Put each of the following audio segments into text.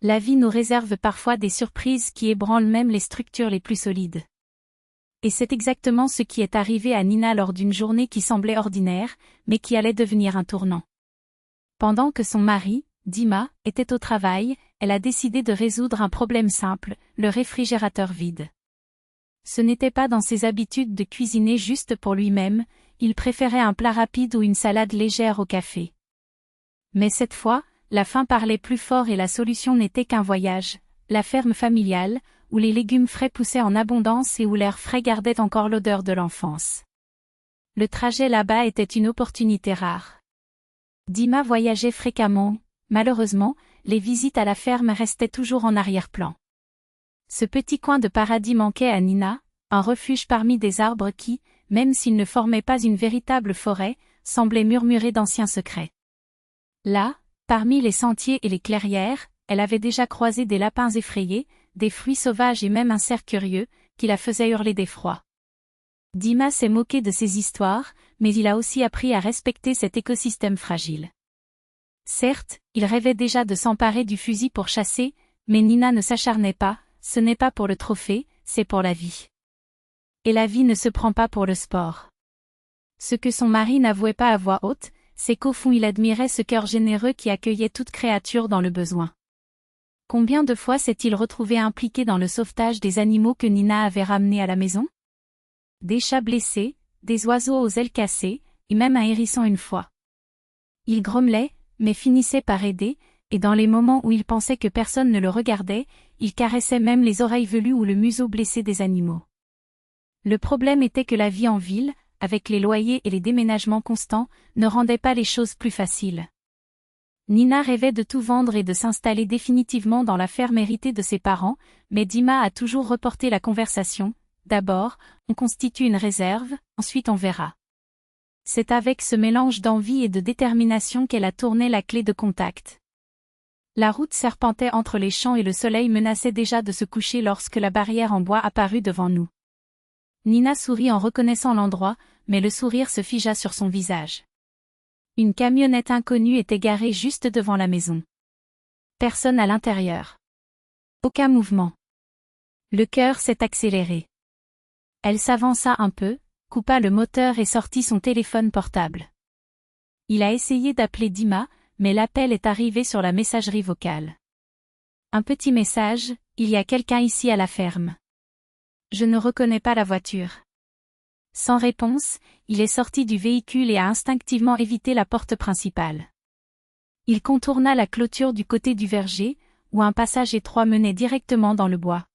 La vie nous réserve parfois des surprises qui ébranlent même les structures les plus solides. Et c'est exactement ce qui est arrivé à Nina lors d'une journée qui semblait ordinaire, mais qui allait devenir un tournant. Pendant que son mari, Dima, était au travail, elle a décidé de résoudre un problème simple, le réfrigérateur vide. Ce n'était pas dans ses habitudes de cuisiner juste pour lui-même, il préférait un plat rapide ou une salade légère au café. Mais cette fois, la faim parlait plus fort et la solution n'était qu'un voyage, la ferme familiale, où les légumes frais poussaient en abondance et où l'air frais gardait encore l'odeur de l'enfance. Le trajet là-bas était une opportunité rare. Dima voyageait fréquemment, malheureusement, les visites à la ferme restaient toujours en arrière-plan. Ce petit coin de paradis manquait à Nina, un refuge parmi des arbres qui, même s'ils ne formaient pas une véritable forêt, semblaient murmurer d'anciens secrets. Là, parmi les sentiers et les clairières, elle avait déjà croisé des lapins effrayés, des fruits sauvages et même un cerf curieux, qui la faisaient hurler d'effroi. Dima s'est moqué de ces histoires, mais il a aussi appris à respecter cet écosystème fragile. Certes, il rêvait déjà de s'emparer du fusil pour chasser, mais Nina ne s'acharnait pas, ce n'est pas pour le trophée, c'est pour la vie. Et la vie ne se prend pas pour le sport. Ce que son mari n'avouait pas à voix haute, c'est qu'au fond il admirait ce cœur généreux qui accueillait toute créature dans le besoin. Combien de fois s'est-il retrouvé impliqué dans le sauvetage des animaux que Nina avait ramenés à la maison? Des chats blessés, des oiseaux aux ailes cassées, et même un hérisson une fois. Il grommelait, mais finissait par aider, et dans les moments où il pensait que personne ne le regardait, il caressait même les oreilles velues ou le museau blessé des animaux. Le problème était que la vie en ville, avec les loyers et les déménagements constants, ne rendait pas les choses plus faciles. Nina rêvait de tout vendre et de s'installer définitivement dans la ferme héritée de ses parents, mais Dima a toujours reporté la conversation. D'abord, on constitue une réserve, ensuite on verra. C'est avec ce mélange d'envie et de détermination qu'elle a tourné la clé de contact. La route serpentait entre les champs et le soleil menaçait déjà de se coucher lorsque la barrière en bois apparut devant nous. Nina sourit en reconnaissant l'endroit, mais le sourire se figea sur son visage. Une camionnette inconnue était garée juste devant la maison. Personne à l'intérieur. Aucun mouvement. Le cœur s'est accéléré. Elle s'avança un peu, coupa le moteur et sortit son téléphone portable. Il a essayé d'appeler Dima, mais l'appel est arrivé sur la messagerie vocale. Un petit message, il y a quelqu'un ici à la ferme. Je ne reconnais pas la voiture. Sans réponse, il est sorti du véhicule et a instinctivement évité la porte principale. Il contourna la clôture du côté du verger, où un passage étroit menait directement dans le bois.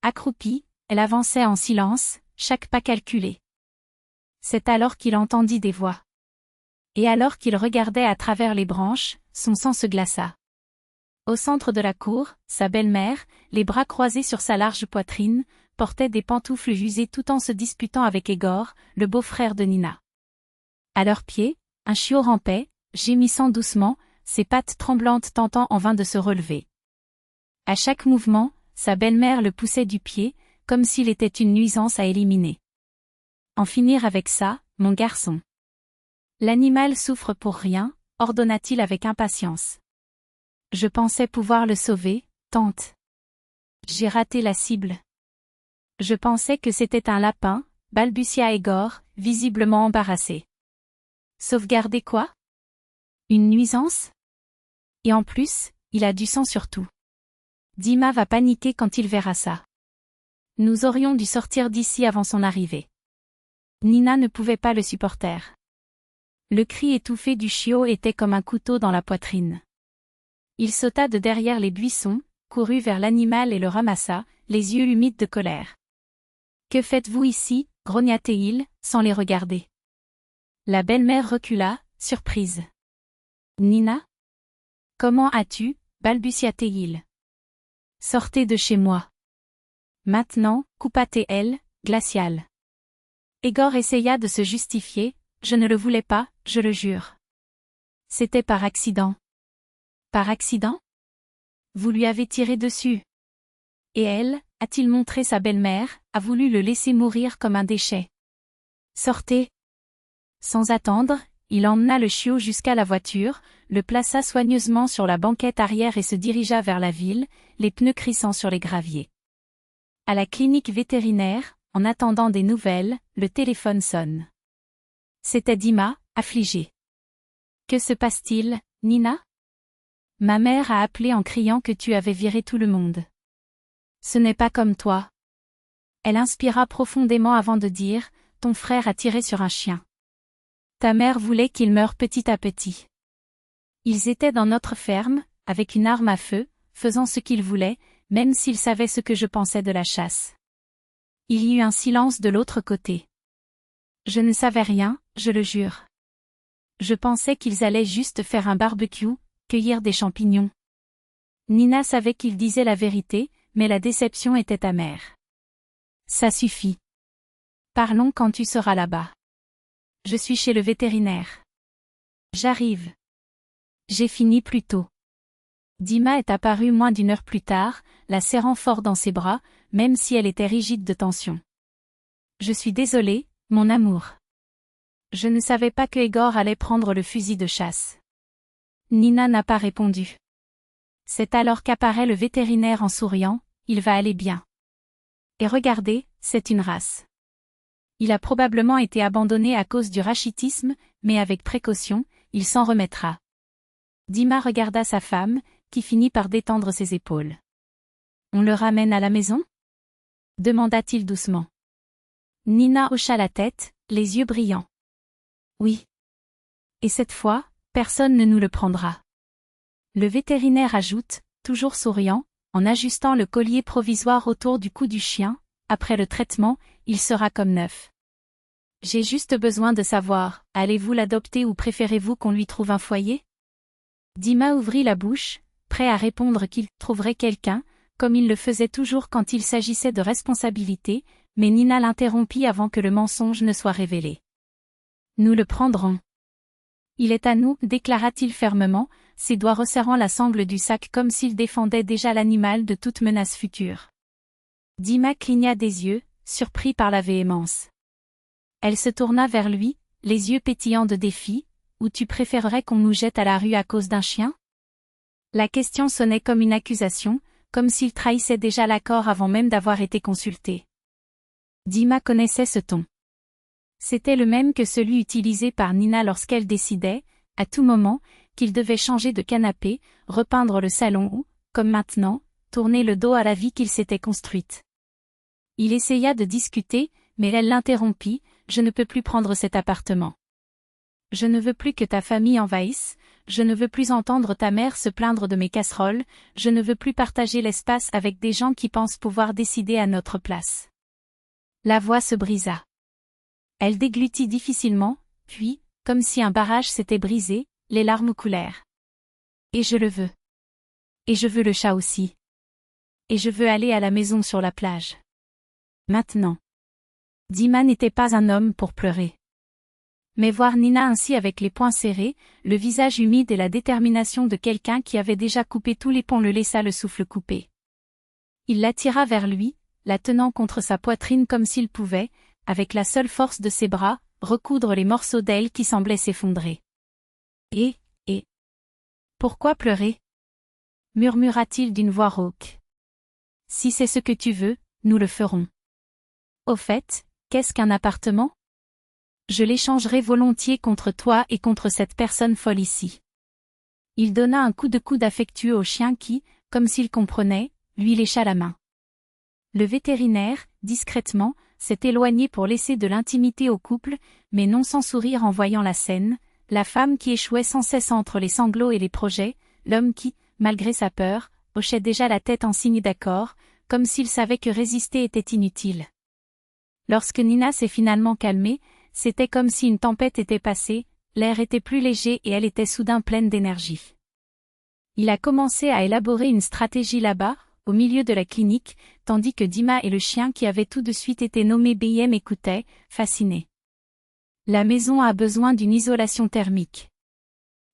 Accroupie, elle avançait en silence, chaque pas calculé. C'est alors qu'il entendit des voix. Et alors qu'il regardait à travers les branches, son sang se glaça. Au centre de la cour, sa belle-mère, les bras croisés sur sa large poitrine, portait des pantoufles usées tout en se disputant avec Egor, le beau-frère de Nina. À leurs pieds, un chiot rampait, gémissant doucement, ses pattes tremblantes tentant en vain de se relever. À chaque mouvement, sa belle-mère le poussait du pied, comme s'il était une nuisance à éliminer. En finir avec ça, mon garçon. L'animal souffre pour rien, ordonna-t-il avec impatience. Je pensais pouvoir le sauver, tante. J'ai raté la cible. Je pensais que c'était un lapin, balbutia Egor, visiblement embarrassé. Sauvegarder quoi? Une nuisance? Et en plus, il a du sang sur tout. Dima va paniquer quand il verra ça. Nous aurions dû sortir d'ici avant son arrivée. Nina ne pouvait pas le supporter. Le cri étouffé du chiot était comme un couteau dans la poitrine. Il sauta de derrière les buissons, courut vers l'animal et le ramassa, les yeux humides de colère. « Que faites-vous ici » grogna-t-il, sans les regarder. La belle-mère recula, surprise. « Nina ? Comment as-tu » balbutia-t-il. « Sortez de chez moi. » Maintenant, coupa-t-elle, glacial. Egor essaya de se justifier, « Je ne le voulais pas, je le jure. » C'était par accident. Par accident? Vous lui avez tiré dessus. Et elle, a-t-il montré sa belle-mère, a voulu le laisser mourir comme un déchet. Sortez. Sans attendre, il emmena le chiot jusqu'à la voiture, le plaça soigneusement sur la banquette arrière et se dirigea vers la ville, les pneus crissant sur les graviers. À la clinique vétérinaire, en attendant des nouvelles, le téléphone sonne. C'était Dima, affligée. Que se passe-t-il, Nina? Ma mère a appelé en criant que tu avais viré tout le monde. Ce n'est pas comme toi. Elle inspira profondément avant de dire, ton frère a tiré sur un chien. Ta mère voulait qu'il meure petit à petit. Ils étaient dans notre ferme, avec une arme à feu, faisant ce qu'ils voulaient, même s'ils savaient ce que je pensais de la chasse. Il y eut un silence de l'autre côté. Je ne savais rien, je le jure. Je pensais qu'ils allaient juste faire un barbecue, cueillir des champignons. Nina savait qu'ils disaient la vérité, mais la déception était amère. Ça suffit. Parlons quand tu seras là-bas. Je suis chez le vétérinaire. J'arrive. J'ai fini plus tôt. Dima est apparue moins d'une heure plus tard, la serrant fort dans ses bras, même si elle était rigide de tension. Je suis désolée, mon amour. Je ne savais pas que Igor allait prendre le fusil de chasse. Nina n'a pas répondu. C'est alors qu'apparaît le vétérinaire en souriant, il va aller bien. Et regardez, c'est une race. Il a probablement été abandonné à cause du rachitisme, mais avec précaution, il s'en remettra. Dima regarda sa femme, qui finit par détendre ses épaules. On le ramène à la maison? Demanda-t-il doucement. Nina hocha la tête, les yeux brillants. Oui. Et cette fois, personne ne nous le prendra. Le vétérinaire ajoute, toujours souriant, en ajustant le collier provisoire autour du cou du chien, après le traitement, il sera comme neuf. J'ai juste besoin de savoir, allez-vous l'adopter ou préférez-vous qu'on lui trouve un foyer? Dima ouvrit la bouche, prêt à répondre qu'il trouverait quelqu'un, comme il le faisait toujours quand il s'agissait de responsabilité, mais Nina l'interrompit avant que le mensonge ne soit révélé. Nous le prendrons. Il est à nous, déclara-t-il fermement, ses doigts resserrant la sangle du sac comme s'il défendait déjà l'animal de toute menace future. Dima cligna des yeux, surpris par la véhémence. Elle se tourna vers lui, les yeux pétillants de défi, ou tu préférerais qu'on nous jette à la rue à cause d'un chien? La question sonnait comme une accusation, comme s'il trahissait déjà l'accord avant même d'avoir été consulté. Dima connaissait ce ton. C'était le même que celui utilisé par Nina lorsqu'elle décidait, à tout moment, qu'il devait changer de canapé, repeindre le salon ou, comme maintenant, tourner le dos à la vie qu'il s'était construite. Il essaya de discuter, mais elle l'interrompit, je ne peux plus prendre cet appartement. Je ne veux plus que ta famille envahisse, je ne veux plus entendre ta mère se plaindre de mes casseroles, je ne veux plus partager l'espace avec des gens qui pensent pouvoir décider à notre place. La voix se brisa. Elle déglutit difficilement, puis, comme si un barrage s'était brisé, les larmes coulèrent. Et je le veux. Et je veux le chat aussi. Et je veux aller à la maison sur la plage. Maintenant. Dima n'était pas un homme pour pleurer. Mais voir Nina ainsi avec les poings serrés, le visage humide et la détermination de quelqu'un qui avait déjà coupé tous les ponts le laissa le souffle coupé. Il l'attira vers lui, la tenant contre sa poitrine comme s'il pouvait, avec la seule force de ses bras, recoudre les morceaux d'elle qui semblaient s'effondrer. Et, pourquoi pleurer? Murmura-t-il d'une voix rauque. Si c'est ce que tu veux, nous le ferons. Au fait, qu'est-ce qu'un appartement? Je l'échangerai volontiers contre toi et contre cette personne folle ici. Il donna un coup de coude affectueux au chien qui, comme s'il comprenait, lui lécha la main. Le vétérinaire, discrètement, s'est éloigné pour laisser de l'intimité au couple, mais non sans sourire en voyant la scène, la femme qui échouait sans cesse entre les sanglots et les projets, l'homme qui, malgré sa peur, hochait déjà la tête en signe d'accord, comme s'il savait que résister était inutile. Lorsque Nina s'est finalement calmée, c'était comme si une tempête était passée, l'air était plus léger et elle était soudain pleine d'énergie. Il a commencé à élaborer une stratégie là-bas, au milieu de la clinique, tandis que Dima et le chien qui avait tout de suite été nommé BIM écoutaient, fascinés. La maison a besoin d'une isolation thermique.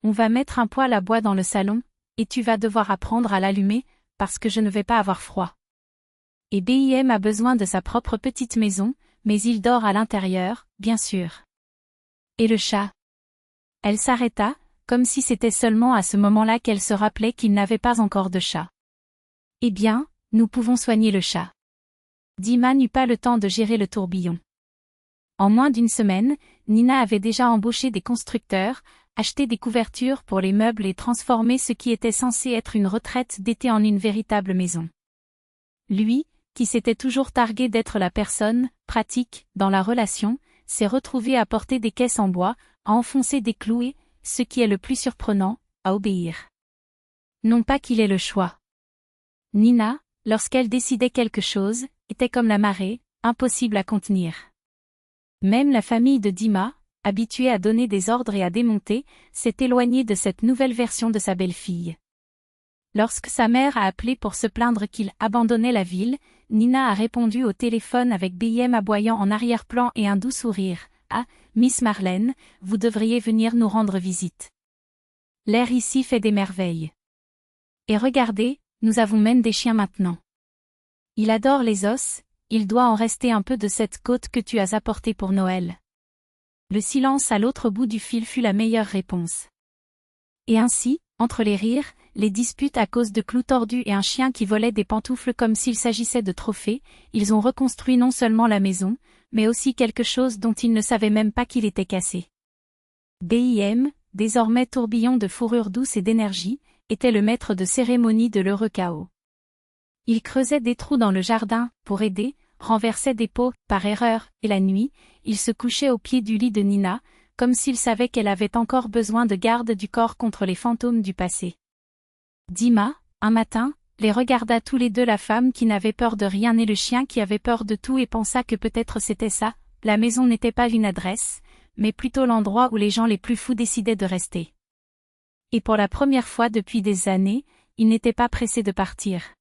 On va mettre un poêle à bois dans le salon, et tu vas devoir apprendre à l'allumer, parce que je ne vais pas avoir froid. Et BIM a besoin de sa propre petite maison, mais il dort à l'intérieur, bien sûr. Et le chat? Elle s'arrêta, comme si c'était seulement à ce moment-là qu'elle se rappelait qu'il n'avait pas encore de chat. Eh bien, nous pouvons soigner le chat. Dima n'eut pas le temps de gérer le tourbillon. En moins d'une semaine, Nina avait déjà embauché des constructeurs, acheté des couvertures pour les meubles et transformé ce qui était censé être une retraite d'été en une véritable maison. Lui, qui s'était toujours targué d'être la personne pratique dans la relation, s'est retrouvé à porter des caisses en bois, à enfoncer des clous et, ce qui est le plus surprenant, à obéir. Non pas qu'il ait le choix. Nina, lorsqu'elle décidait quelque chose, était comme la marée, impossible à contenir. Même la famille de Dima, habituée à donner des ordres et à démonter, s'est éloignée de cette nouvelle version de sa belle-fille. Lorsque sa mère a appelé pour se plaindre qu'il abandonnait la ville, Nina a répondu au téléphone avec BM aboyant en arrière-plan et un doux sourire. « Ah, Miss Marlène, vous devriez venir nous rendre visite. L'air ici fait des merveilles. Et regardez, nous avons même des chiens maintenant. Il adore les os, il doit en rester un peu de cette côte que tu as apportée pour Noël. » Le silence à l'autre bout du fil fut la meilleure réponse. Et ainsi, entre les rires, les disputes à cause de clous tordus et un chien qui volait des pantoufles comme s'il s'agissait de trophées, ils ont reconstruit non seulement la maison, mais aussi quelque chose dont ils ne savaient même pas qu'il était cassé. BIM, désormais tourbillon de fourrure douce et d'énergie, était le maître de cérémonie de l'heureux chaos. Il creusait des trous dans le jardin, pour aider, renversait des pots, par erreur, et la nuit, il se couchait au pied du lit de Nina, comme s'il savait qu'elle avait encore besoin de garde du corps contre les fantômes du passé. Dima, un matin, les regarda tous les deux, la femme qui n'avait peur de rien et le chien qui avait peur de tout, et pensa que peut-être c'était ça, la maison n'était pas une adresse, mais plutôt l'endroit où les gens les plus fous décidaient de rester. Et pour la première fois depuis des années, il n'était pas pressé de partir.